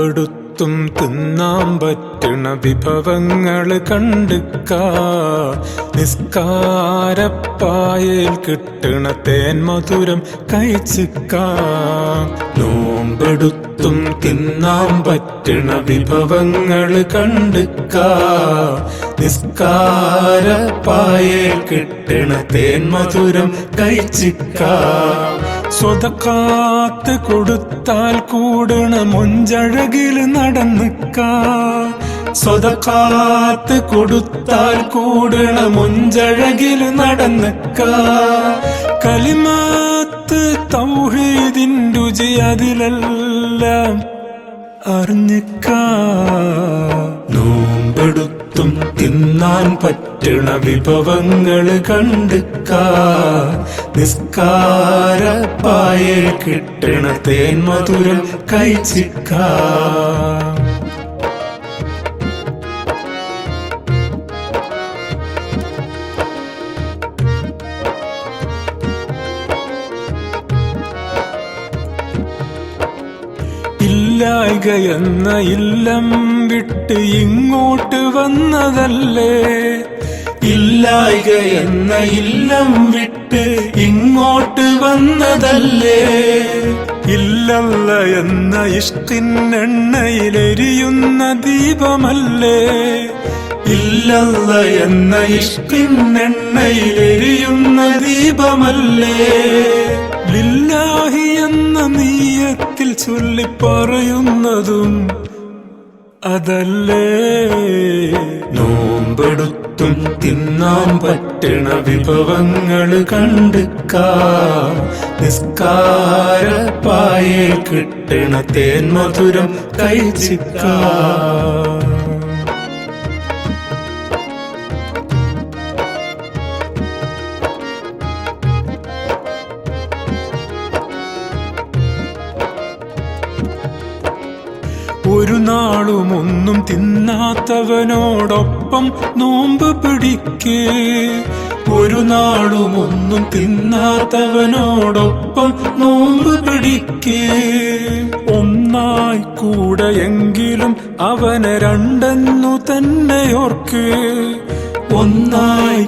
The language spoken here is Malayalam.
നോമ്പെടുത്തും തിന്നാൻ പറ്റണ വിഭവങ്ങള് കണ്ടുക്ക. നിസ്കാരപ്പായയിൽ കിട്ടണ തേൻ മധുരം കഴിച്ചിക്ക. നോമ്പെടുത്തും തിന്നാൻ പറ്റണ വിഭവങ്ങള് കണ്ടുക്ക. നിസ്കാരപ്പായയിൽ കിട്ടണ തേൻ മധുരം കഴിച്ചിക്ക. സ്വതക്കാത്ത് കൊടുത്താൽ കൂടണ മൊഞ്ചഴകില് നടന്നിക്ക. സ്വതക്കാത്ത് കൊടുത്താൽ കൂടണ മൊഞ്ചഴകില് നടന്നിക്ക. കലിമാത്ത് തൗഹീദിൻ രുചി അതിലെല്ലാം അറിഞ്ഞിക്ക. നോമ്പെടുത്തും തിന്നാൻ പറ്റണ വിഭവങ്ങള് കണ്ടുക്ക. നിസ്കാരപ്പായയിൽ കിട്ടണ തേൻ മധുരം കഴിച്ചിക്ക. ഇല്ലായ്ക എന്ന ഇല്ലം വിട്ട് ഇങ്ങോട്ട് വന്നതല്ലേ. ഇല്ലായ്ക എന്ന ഇല്ലം വിട്ട് ഇങ്ങോട്ട് വന്നതല്ലേ. ഇല്ലല്ല എന്ന ഇഷ്കിന്നെണ്ണയിലെരിയുന്ന ദീപമല്ലേ. ഇല്ലല്ല എന്ന ഇഷ്കിന്നെണ്ണയിലെരിയുന്ന ദീപമല്ലേ. ലില്ലാഹി എന്ന നീയത്തിൽ ചൊല്ലി പറയുന്നതും അതല്ലേ. നോമ്പെടുത്തും തിന്നാൻ പറ്റണ വിഭവങ്ങള് കണ്ടുക്ക. നിസ്കാരപ്പായയിൽ കിട്ടണ തേൻ മധുരം കഴിച്ചിക്ക. ഒരു നാളും ഒന്നും തിന്നാത്തവനോടൊപ്പം നോമ്പ് പിടിക്കേ. ഒരു നാളും ഒന്നും തിന്നാത്തവനോടൊപ്പം നോമ്പ് പിടിക്കേ. ഒന്നായി കൂടെയെങ്കിലും അവനെ രണ്ടെന്നു തന്നെ ഓർക്കേ. ഒന്നായി